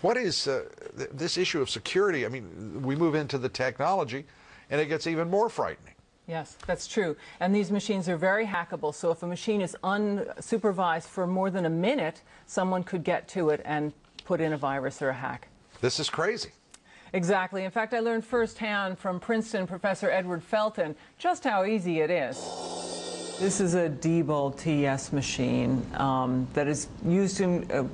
What is this issue of security? I mean, we move into the technology, and it gets even more frightening. Yes, that's true. And these machines are very hackable. So if a machine is unsupervised for more than a minute, someone could get to it and put in a virus or a hack. This is crazy. Exactly. In fact, I learned firsthand from Princeton Professor Edward Felton just how easy it is. This is a Diebold TS machine that is used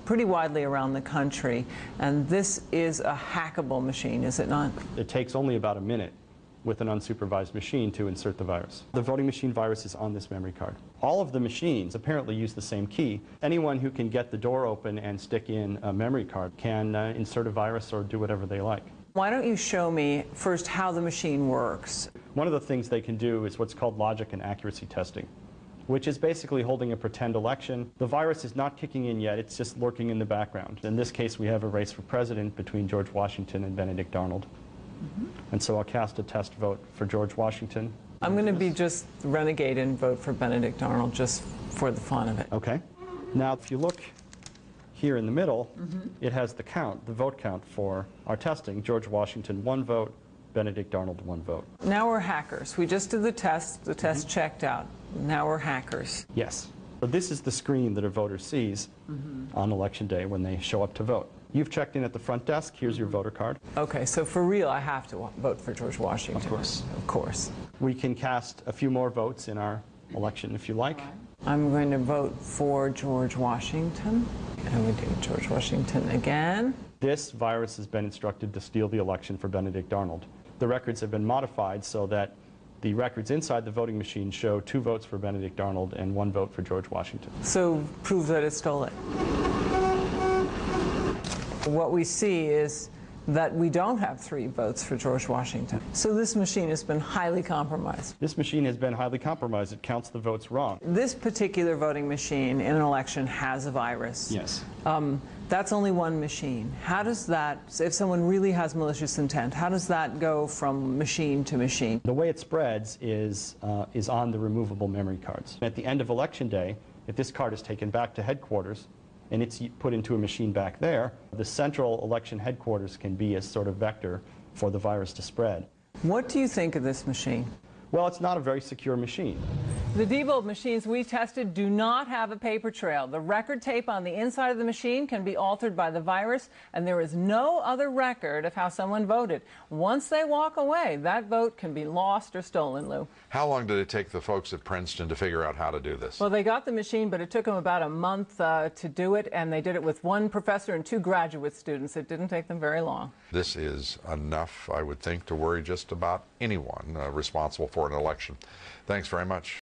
pretty widely around the country. And this is a hackable machine, is it not? It takes only about a minute with an unsupervised machine to insert the virus. The voting machine virus is on this memory card. All of the machines apparently use the same key. Anyone who can get the door open and stick in a memory card can insert a virus or do whatever they like. Why don't you show me first how the machine works? One of the things they can do is what's called logic and accuracy testing, which is basically holding a pretend election. The virus is not kicking in yet, it's just lurking in the background. In this case, we have a race for president between George Washington and Benedict Arnold. And so I'll cast a test vote for George Washington. I'm going to be just renegade and vote for Benedict Arnold just for the fun of it. Okay. Now, if you look here in the middle, it has the count, the vote count for our testing. George Washington, 1 vote. Benedict Arnold, 1 vote. Now we're hackers. We just did the test checked out. Now we're hackers. Yes. So this is the screen that a voter sees on election day when they show up to vote. You've checked in at the front desk. Here's your voter card. Okay, so for real, I have to vote for George Washington. Of course. Of course. We can cast a few more votes in our election if you like. I'm going to vote for George Washington. And we do George Washington again. This virus has been instructed to steal the election for Benedict Arnold. The records have been modified so that the records inside the voting machine show 2 votes for Benedict Arnold and 1 vote for George Washington. So prove that it stole it. What we see is that we don't have 3 votes for George Washington. So this machine has been highly compromised. This machine has been highly compromised. It counts the votes wrong. This particular voting machine in an election has a virus. Yes. That's only one machine. How does that, if someone really has malicious intent, how does that go from machine to machine? The way it spreads is on the removable memory cards. At the end of election day, if this card is taken back to headquarters and it's put into a machine back there, the central election headquarters can be a sort of vector for the virus to spread. What do you think of this machine? Well, it's not a very secure machine. The Diebold machines we tested do not have a paper trail. The record tape on the inside of the machine can be altered by the virus, and there is no other record of how someone voted. Once they walk away, that vote can be lost or stolen, Lou. How long did it take the folks at Princeton to figure out how to do this? Well, they got the machine, but it took them about a month to do it, and they did it with 1 professor and 2 graduate students. It didn't take them very long. This is enough, I would think, to worry just about anyone responsible for an election. Thanks very much.